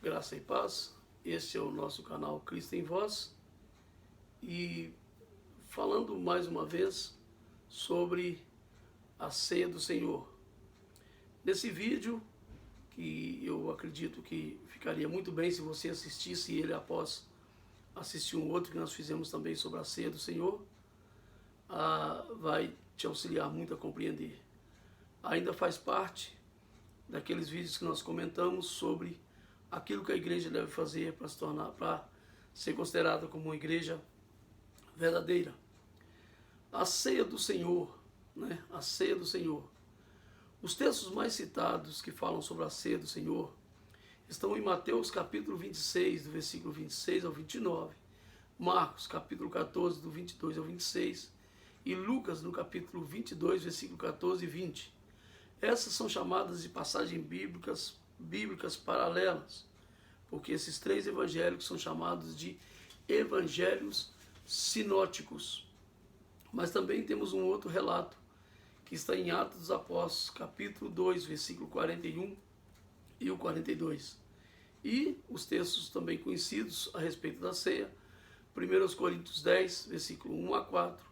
Graça e paz, este é o nosso canal Cristo em Vós e falando mais uma vez sobre a ceia do Senhor. Nesse vídeo, que eu acredito que ficaria muito bem se você assistisse ele após assistir um outro que nós fizemos também sobre a ceia do Senhor, vai te auxiliar muito a compreender. Ainda faz parte daqueles vídeos que nós comentamos sobre aquilo que a igreja deve fazer para ser considerada como uma igreja verdadeira. A ceia do Senhor, né? A ceia do Senhor. Os textos mais citados que falam sobre a ceia do Senhor estão em Mateus capítulo 26, do versículo 26 ao 29, Marcos capítulo 14, do 22 ao 26, e Lucas no capítulo 22, versículo 14 e 20. Essas são chamadas de passagens bíblicas paralelas, porque esses três evangelhos são chamados de evangelhos sinóticos. Mas também temos um outro relato, que está em Atos dos Apóstolos, capítulo 2, versículo 41 e o 42. E os textos também conhecidos a respeito da ceia, 1 Coríntios 10, versículo 1 a 4,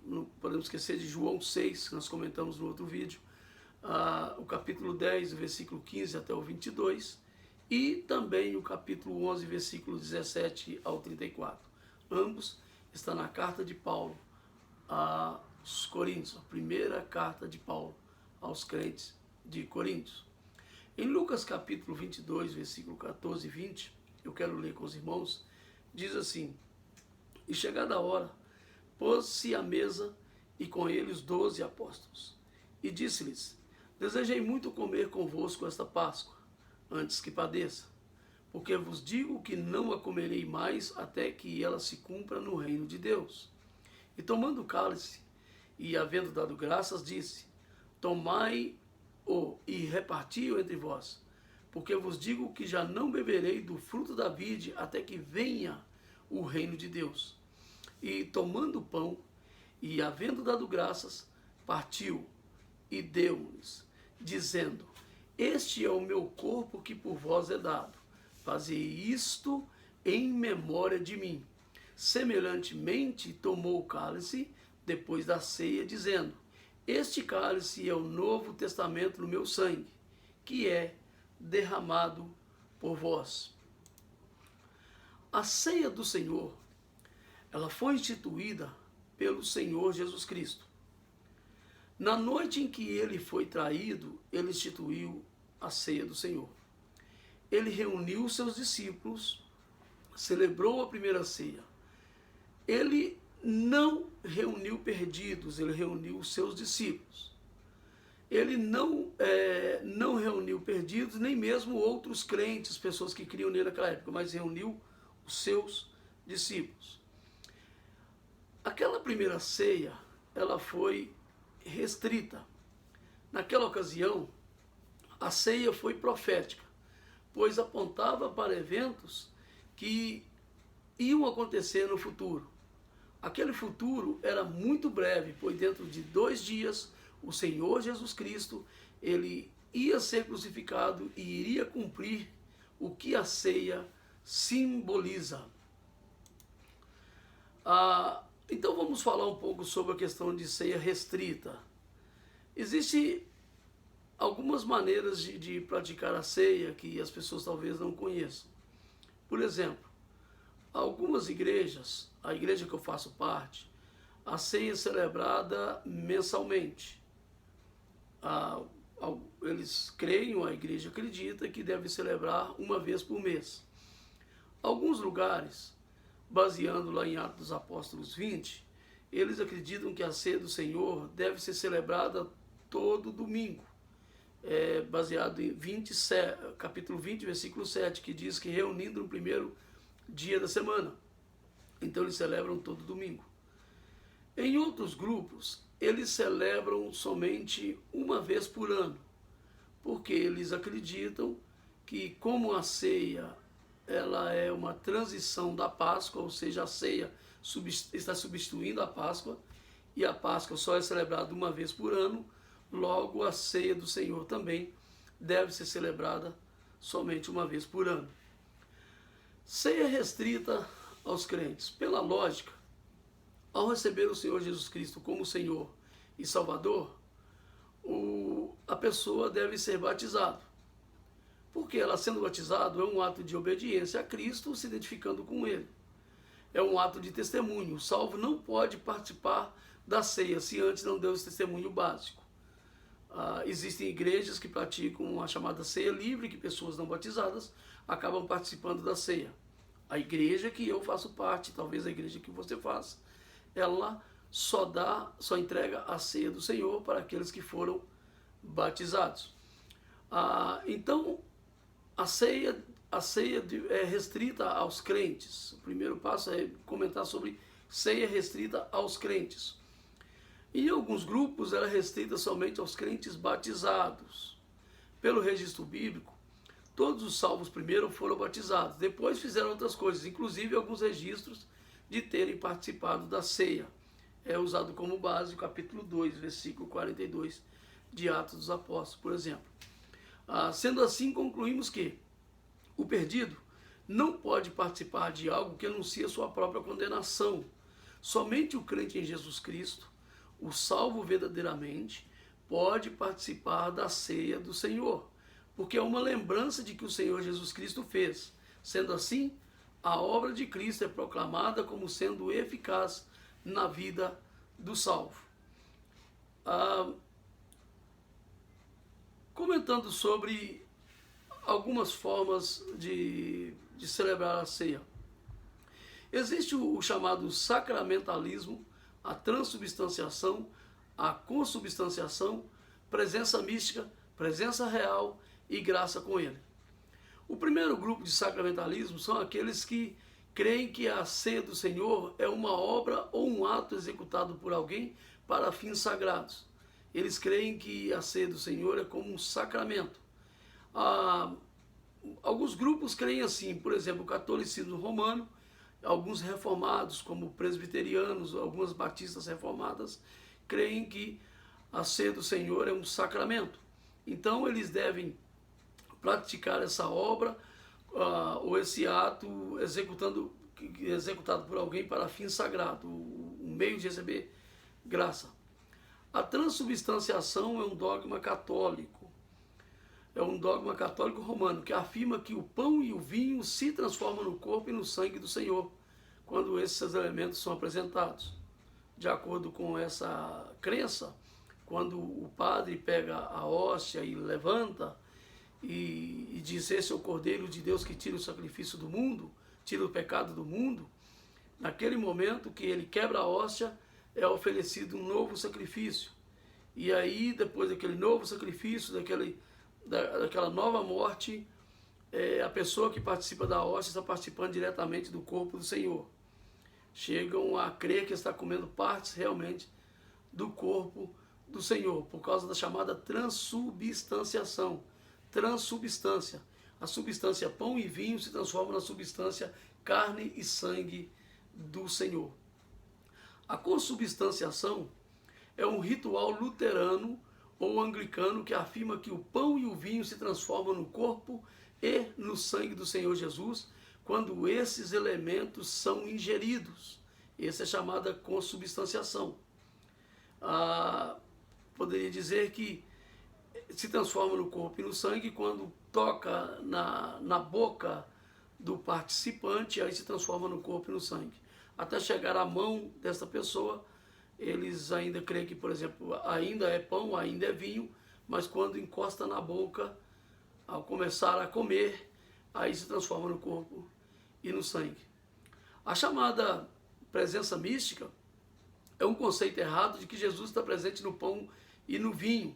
não podemos esquecer de João 6, que nós comentamos no outro vídeo, o capítulo 10, versículo 15 até o 22, e também o capítulo 11, versículo 17 ao 34. Ambos estão na carta de Paulo aos Coríntios, a primeira carta de Paulo aos crentes de Coríntios. Em Lucas capítulo 22, versículo 14 e 20, eu quero ler com os irmãos, diz assim: E chegada a hora, pôs-se à mesa e com ele os 12 apóstolos, e disse-lhes: Desejei muito comer convosco esta Páscoa, antes que padeça, porque vos digo que não a comerei mais até que ela se cumpra no reino de Deus. E tomando o cálice, e havendo dado graças, disse: Tomai-o e reparti-o entre vós, porque vos digo que já não beberei do fruto da vide até que venha o reino de Deus. E tomando o pão, e havendo dado graças, partiu e deu-lhes, dizendo: Este é o meu corpo que por vós é dado. Fazei isto em memória de mim. Semelhantemente, tomou o cálice depois da ceia, dizendo: Este cálice é o novo testamento no meu sangue, que é derramado por vós. A ceia do Senhor, ela foi instituída pelo Senhor Jesus Cristo. Na noite em que ele foi traído, ele instituiu a ceia do Senhor. Ele reuniu seus discípulos, celebrou a primeira ceia. Ele não reuniu perdidos, ele reuniu os seus discípulos. Ele não reuniu perdidos, nem mesmo outros crentes, pessoas que criam nele naquela época, mas reuniu os seus discípulos. Aquela primeira ceia, ela foi restrita. Naquela ocasião, a ceia foi profética, pois apontava para eventos que iam acontecer no futuro. Aquele futuro era muito breve, pois dentro de 2 dias, o Senhor Jesus Cristo, ele ia ser crucificado e iria cumprir o que a ceia simboliza. Então vamos falar um pouco sobre a questão de ceia restrita. Existem algumas maneiras de praticar a ceia que as pessoas talvez não conheçam. Por exemplo, algumas igrejas, a igreja que eu faço parte, a ceia é celebrada mensalmente. Eles creem, a igreja acredita que deve celebrar uma vez por mês. Alguns lugares, baseando lá em Atos dos Apóstolos 20, eles acreditam que a ceia do Senhor deve ser celebrada todo domingo. Baseado em capítulo 20, versículo 7, que diz que reunindo no primeiro dia da semana. Então eles celebram todo domingo. Em outros grupos, eles celebram somente uma vez por ano, porque eles acreditam que como a ceia ela é uma transição da Páscoa, ou seja, a ceia está substituindo a Páscoa, e a Páscoa só é celebrada uma vez por ano, logo a ceia do Senhor também deve ser celebrada somente uma vez por ano. Ceia restrita aos crentes. Pela lógica, ao receber o Senhor Jesus Cristo como Senhor e Salvador, a pessoa deve ser batizada. Porque ela sendo batizado é um ato de obediência a Cristo, se identificando com Ele. É um ato de testemunho. O salvo não pode participar da ceia se antes não deu esse testemunho básico. Existem igrejas que praticam a chamada ceia livre, que pessoas não batizadas acabam participando da ceia. A igreja que eu faço parte, talvez a igreja que você faça, ela só entrega a ceia do Senhor para aqueles que foram batizados. Então, a ceia é restrita aos crentes. O primeiro passo é comentar sobre ceia restrita aos crentes. Em alguns grupos, ela é restrita somente aos crentes batizados. Pelo registro bíblico, todos os salvos primeiro foram batizados, depois fizeram outras coisas, inclusive alguns registros de terem participado da ceia. É usado como base o capítulo 2, versículo 42 de Atos dos Apóstolos, por exemplo. Sendo assim, concluímos que o perdido não pode participar de algo que anuncia sua própria condenação. Somente o crente em Jesus Cristo, o salvo verdadeiramente, pode participar da ceia do Senhor, porque é uma lembrança de que o Senhor Jesus Cristo fez. Sendo assim, a obra de Cristo é proclamada como sendo eficaz na vida do salvo. Comentando sobre algumas formas de celebrar a ceia. Existe o chamado sacramentalismo, a transubstanciação, a consubstanciação, presença mística, presença real e graça com ele. O primeiro grupo de sacramentalismo são aqueles que creem que a ceia do Senhor é uma obra ou um ato executado por alguém para fins sagrados. Eles creem que a ceia do Senhor é como um sacramento. Alguns grupos creem assim, por exemplo, o catolicismo romano, alguns reformados, como presbiterianos, algumas batistas reformadas, creem que a ceia do Senhor é um sacramento. Então eles devem praticar essa obra ou esse ato executado por alguém para fim sagrado, um meio de receber graça. A transubstanciação é um dogma católico. É um dogma católico romano que afirma que o pão e o vinho se transformam no corpo e no sangue do Senhor quando esses elementos são apresentados. De acordo com essa crença, quando o padre pega a hóstia e levanta e diz: esse é o Cordeiro de Deus que tira o sacrifício do mundo, tira o pecado do mundo, naquele momento que ele quebra a hóstia, é oferecido um novo sacrifício. E aí, depois daquele novo sacrifício, daquela nova morte, a pessoa que participa da hóstia está participando diretamente do corpo do Senhor. Chegam a crer que está comendo partes realmente do corpo do Senhor, por causa da chamada transubstanciação. Transubstância. A substância pão e vinho se transforma na substância carne e sangue do Senhor. A consubstanciação é um ritual luterano ou anglicano que afirma que o pão e o vinho se transformam no corpo e no sangue do Senhor Jesus quando esses elementos são ingeridos. Essa é chamada consubstanciação. Poderia dizer que se transforma no corpo e no sangue quando toca na boca do participante, aí se transforma no corpo e no sangue. Até chegar à mão dessa pessoa, eles ainda creem que, por exemplo, ainda é pão, ainda é vinho, mas quando encosta na boca, ao começar a comer, aí se transforma no corpo e no sangue. A chamada presença mística é um conceito errado de que Jesus está presente no pão e no vinho.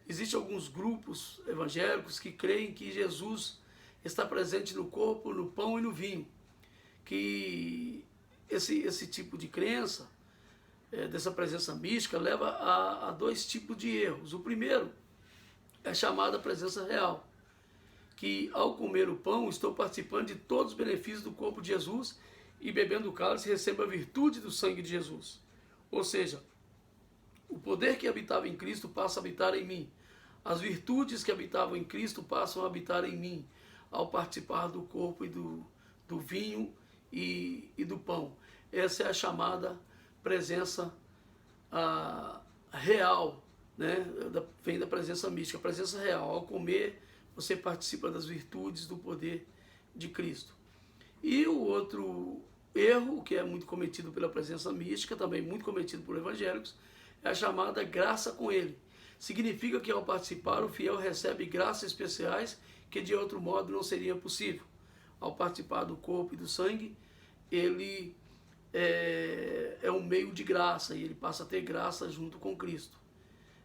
Existem alguns grupos evangélicos que creem que Jesus está presente no corpo, no pão e no vinho. Que esse tipo de crença, dessa presença mística, leva a dois tipos de erros. O primeiro é a chamada presença real, que ao comer o pão estou participando de todos os benefícios do corpo de Jesus e bebendo o cálice recebo a virtude do sangue de Jesus. Ou seja, o poder que habitava em Cristo passa a habitar em mim. As virtudes que habitavam em Cristo passam a habitar em mim, ao participar do corpo e do vinho e do pão. Essa é a chamada presença real, né? Vem da presença mística, a presença real. Ao comer, você participa das virtudes do poder de Cristo. E o outro erro, que é muito cometido pela presença mística, também muito cometido por evangélicos, é a chamada graça com ele. Significa que ao participar, o fiel recebe graças especiais que de outro modo não seria possível. Ao participar do corpo e do sangue, ele é um meio de graça e ele passa a ter graça junto com Cristo.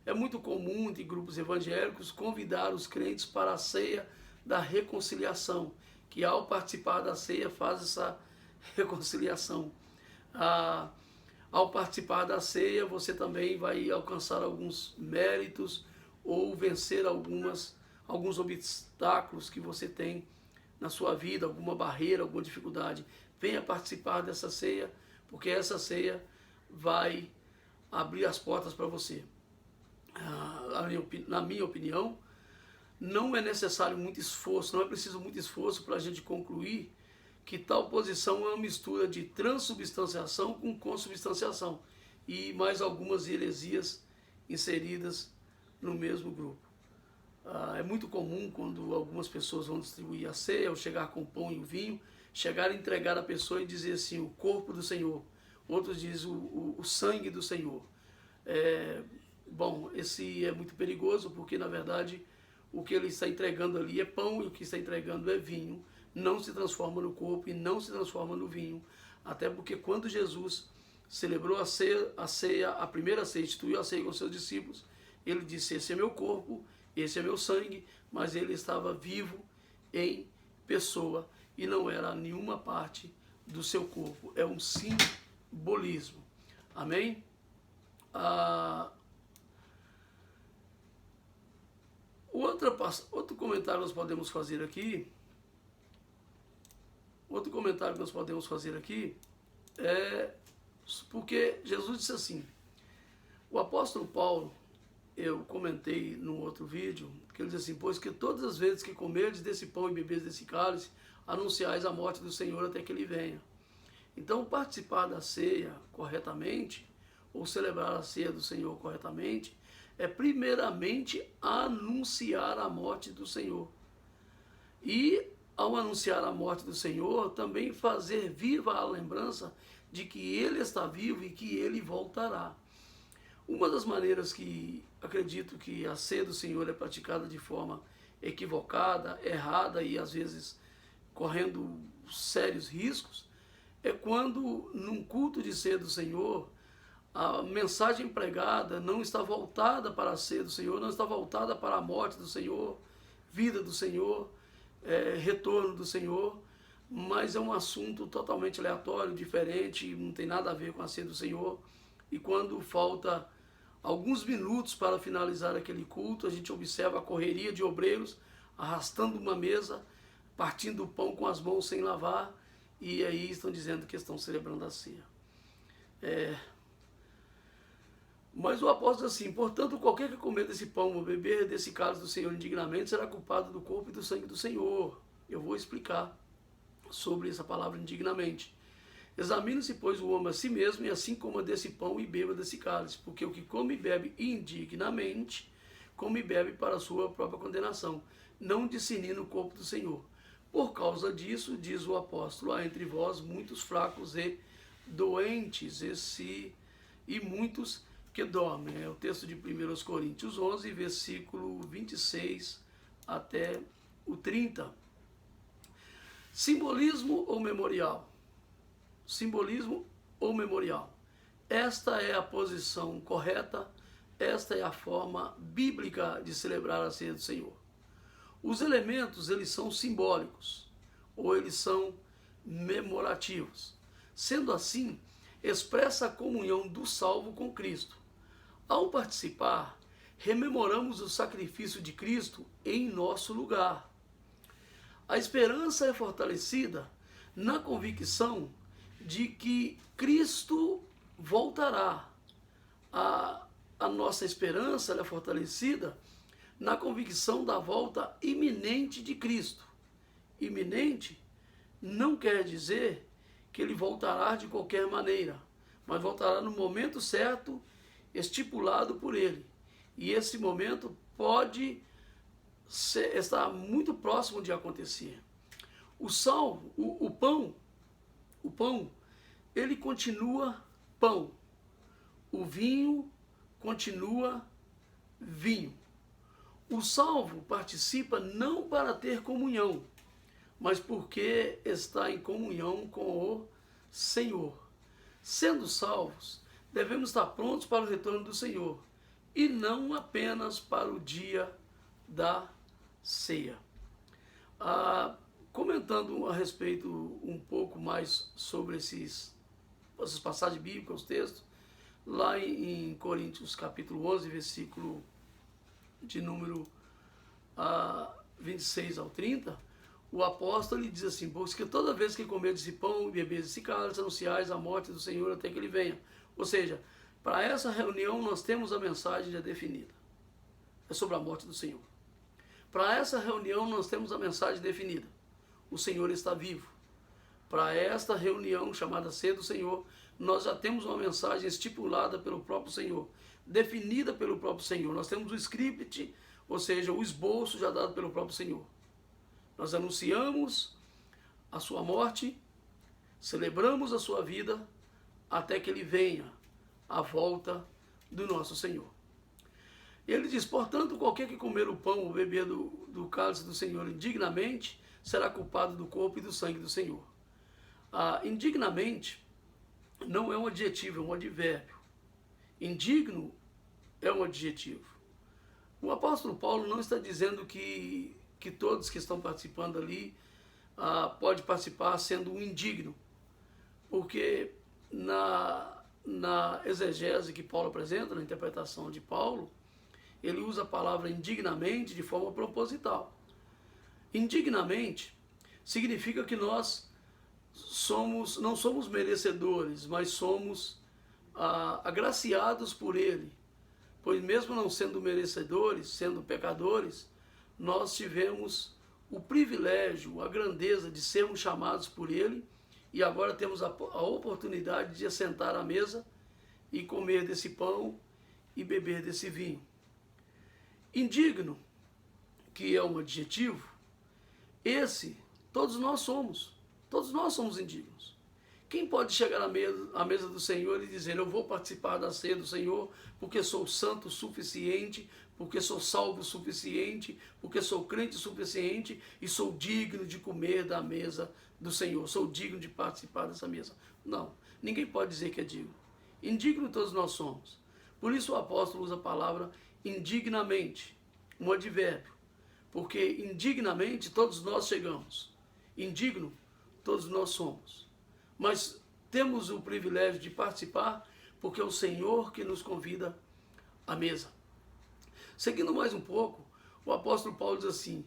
É muito comum entre grupos evangélicos convidar os crentes para a ceia da reconciliação, que ao participar da ceia faz essa reconciliação. Ao participar da ceia, você também vai alcançar alguns méritos ou vencer alguns obstáculos que você tem na sua vida, alguma barreira, alguma dificuldade. Venha participar dessa ceia, porque essa ceia vai abrir as portas para você. Na minha opinião, não é necessário muito esforço, não é preciso muito esforço para a gente concluir que tal posição é uma mistura de transubstanciação com consubstanciação e mais algumas heresias inseridas no mesmo grupo. É muito comum quando algumas pessoas vão distribuir a ceia, ou chegar com o pão e o vinho, chegar a entregar a pessoa e dizer assim, o corpo do Senhor. Outros dizem o sangue do Senhor. Bom, esse é muito perigoso porque, na verdade, o que ele está entregando ali é pão e o que está entregando é vinho. Não se transforma no corpo e não se transforma no vinho. Até porque quando Jesus celebrou a ceia, a primeira ceia, instituiu a ceia com seus discípulos, ele disse, esse é meu corpo, esse é meu sangue, mas ele estava vivo em pessoa e não era nenhuma parte do seu corpo. É um simbolismo. Amém? Outro comentário nós podemos fazer aqui. Outro comentário que nós podemos fazer aqui é porque Jesus disse assim, o apóstolo Paulo, eu comentei num outro vídeo, que ele diz assim, pois que todas as vezes que comerdes desse pão e beberes desse cálice, anunciais a morte do Senhor até que ele venha. Então, participar da ceia corretamente, ou celebrar a ceia do Senhor corretamente, é primeiramente anunciar a morte do Senhor. E, ao anunciar a morte do Senhor, também fazer viva a lembrança de que Ele está vivo e que Ele voltará. Uma das maneiras que acredito que a ceia do Senhor é praticada de forma equivocada, errada e às vezes correndo sérios riscos, é quando num culto de ceia do Senhor, a mensagem pregada não está voltada para a ceia do Senhor, não está voltada para a morte do Senhor, vida do Senhor, retorno do Senhor, mas é um assunto totalmente aleatório, diferente, não tem nada a ver com a ceia do Senhor. E quando falta alguns minutos para finalizar aquele culto, a gente observa a correria de obreiros arrastando uma mesa, partindo o pão com as mãos sem lavar, e aí estão dizendo que estão celebrando a ceia. Mas o apóstolo diz assim, portanto, qualquer que comer desse pão ou beber desse cálice do Senhor indignamente será culpado do corpo e do sangue do Senhor. Eu vou explicar sobre essa palavra indignamente. Examine-se, pois, o homem a si mesmo, e assim coma desse pão e beba desse cálice, porque o que come e bebe indignamente, come e bebe para a sua própria condenação, não discernindo o corpo do Senhor. Por causa disso, diz o apóstolo, há entre vós muitos fracos e doentes, e muitos que dormem. É o texto de 1 Coríntios 11, versículo 26 até o 30. Simbolismo ou memorial? Simbolismo ou memorial? Esta é a posição correta, esta é a forma bíblica de celebrar a ceia do Senhor. Os elementos, eles são simbólicos, ou eles são memorativos. Sendo assim, expressa a comunhão do salvo com Cristo. Ao participar, rememoramos o sacrifício de Cristo em nosso lugar. A esperança é fortalecida na convicção de que Cristo voltará. A nossa esperança é fortalecida na convicção da volta iminente de Cristo. Iminente não quer dizer que ele voltará de qualquer maneira, mas voltará no momento certo, estipulado por ele. E esse momento pode estar muito próximo de acontecer. O sal, o pão, ele continua pão. O vinho continua vinho. O salvo participa não para ter comunhão, mas porque está em comunhão com o Senhor. Sendo salvos, devemos estar prontos para o retorno do Senhor, e não apenas para o dia da ceia. Comentando a respeito um pouco mais sobre essas passagens bíblicas, os textos, lá em Coríntios capítulo 11, versículo de número 26 ao 30, o apóstolo ele diz assim: porque toda vez que comer desse pão e beber desse cálice, anunciais a morte do Senhor até que ele venha. Ou seja, para essa reunião nós temos a mensagem já definida. É sobre a morte do Senhor. Para essa reunião nós temos a mensagem definida. O Senhor está vivo. Para esta reunião chamada Ceia do Senhor, nós já temos uma mensagem estipulada pelo próprio Senhor, definida pelo próprio Senhor. Nós temos o script, ou seja, o esboço já dado pelo próprio Senhor. Nós anunciamos a sua morte, celebramos a sua vida, até que ele venha, a volta do nosso Senhor. Ele diz: portanto, qualquer que comer o pão ou beber do cálice do Senhor indignamente, será culpado do corpo e do sangue do Senhor. Indignamente não é um adjetivo, é um advérbio. Indigno é um adjetivo. O apóstolo Paulo não está dizendo que todos que estão participando ali pode participar sendo um indigno, porque na exegese que Paulo apresenta, na interpretação de Paulo, ele usa a palavra indignamente de forma proposital. Indignamente significa que nós não somos merecedores, mas somos agraciados por ele, pois mesmo não sendo merecedores, sendo pecadores, nós tivemos o privilégio, a grandeza de sermos chamados por ele, e agora temos a oportunidade de assentar à mesa e comer desse pão e beber desse vinho. Indigno, que é um adjetivo, todos nós somos indignos. Quem pode chegar à mesa do Senhor e dizer: eu vou participar da ceia do Senhor porque sou santo o suficiente, porque sou salvo o suficiente, porque sou crente o suficiente e sou digno de comer da mesa do Senhor, sou digno de participar dessa mesa? Não, ninguém pode dizer que é digno. Indigno todos nós somos. Por isso o apóstolo usa a palavra indignamente, um advérbio, porque indignamente todos nós chegamos, indigno todos nós somos, mas temos o privilégio de participar porque é o Senhor que nos convida à mesa. Seguindo mais um pouco, o apóstolo Paulo diz assim: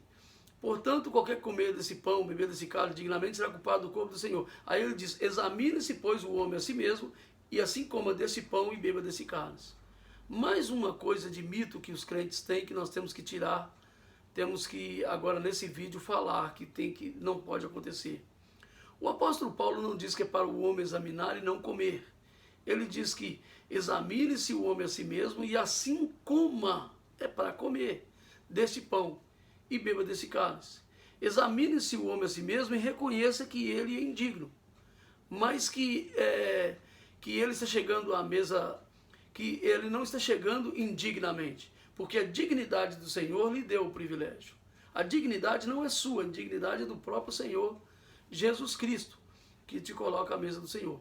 portanto, qualquer comer desse pão, beber desse cálice dignamente, será culpado do corpo do Senhor. Aí ele diz: examine-se, pois, o homem a si mesmo, e assim coma desse pão e beba desse cálice. Mais uma coisa de mito que os crentes têm, que nós temos que tirar, temos que agora nesse vídeo falar que não pode acontecer. O apóstolo Paulo não diz que é para o homem examinar e não comer. Ele diz que examine-se o homem a si mesmo e assim coma, é para comer, desse pão e beba desse cálice. Examine-se o homem a si mesmo e reconheça que ele é indigno, mas que ele está chegando à mesa, que ele não está chegando indignamente, porque a dignidade do Senhor lhe deu o privilégio. A dignidade não é sua, a dignidade é do próprio Senhor Jesus Cristo, que te coloca à mesa do Senhor.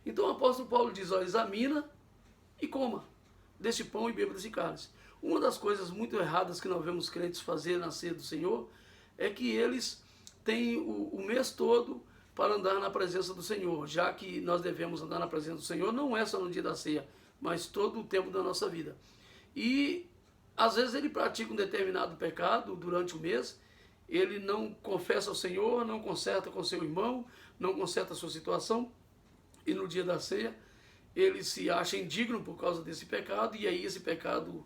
Então o apóstolo Paulo diz: examina e coma desse pão e beba desse cálice. Uma das coisas muito erradas que nós vemos crentes fazer na ceia do Senhor é que eles têm o mês todo para andar na presença do Senhor, já que nós devemos andar na presença do Senhor não é só no dia da ceia, mas todo o tempo da nossa vida. E às vezes ele pratica um determinado pecado durante o mês, ele não confessa ao Senhor, não conserta com seu irmão, não conserta a sua situação, e no dia da ceia ele se acha indigno por causa desse pecado, e aí esse pecado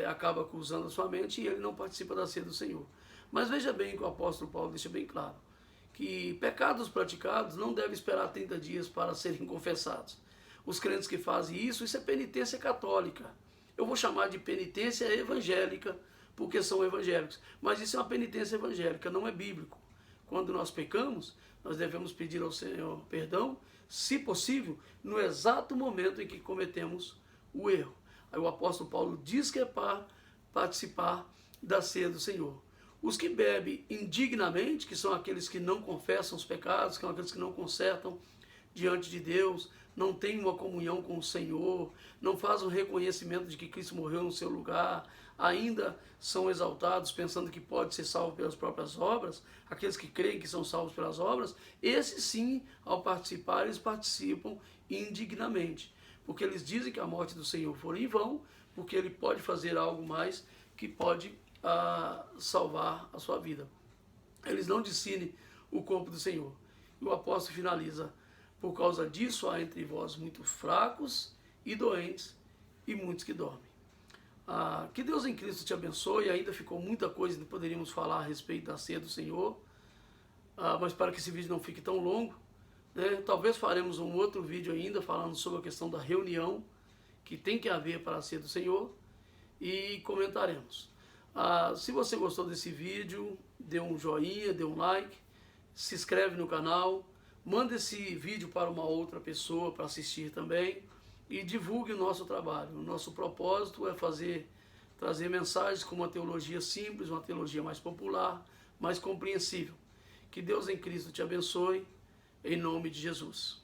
acaba acusando a sua mente e ele não participa da ceia do Senhor. Mas veja bem que o apóstolo Paulo deixa bem claro que pecados praticados não devem esperar 30 dias para serem confessados. Os crentes que fazem isso é penitência católica. Eu vou chamar de penitência evangélica, porque são evangélicos. Mas isso é uma penitência evangélica, não é bíblico. Quando nós pecamos, nós devemos pedir ao Senhor perdão, se possível, no exato momento em que cometemos o erro. Aí o apóstolo Paulo diz que é para participar da ceia do Senhor. Os que bebem indignamente, que são aqueles que não confessam os pecados, que são aqueles que não consertam diante de Deus, não têm uma comunhão com o Senhor, não fazem um reconhecimento de que Cristo morreu no seu lugar, ainda são exaltados pensando que pode ser salvo pelas próprias obras, aqueles que creem que são salvos pelas obras, esses sim, ao participar, eles participam indignamente, porque eles dizem que a morte do Senhor foi em vão, porque ele pode fazer algo mais que pode salvar a sua vida. Eles não discernem o corpo do Senhor. E o apóstolo finaliza: por causa disso há entre vós muitos fracos e doentes e muitos que dormem. Que Deus em Cristo te abençoe. Ainda ficou muita coisa que poderíamos falar a respeito da ceia do Senhor, mas para que esse vídeo não fique tão longo, né, talvez faremos um outro vídeo ainda falando sobre a questão da reunião que tem que haver para a ceia do Senhor e comentaremos. Se você gostou desse vídeo, dê um joinha, dê um like, se inscreve no canal, manda esse vídeo para uma outra pessoa para assistir também e divulgue o nosso trabalho. O nosso propósito é trazer mensagens com uma teologia simples, uma teologia mais popular, mais compreensível. Que Deus em Cristo te abençoe, em nome de Jesus.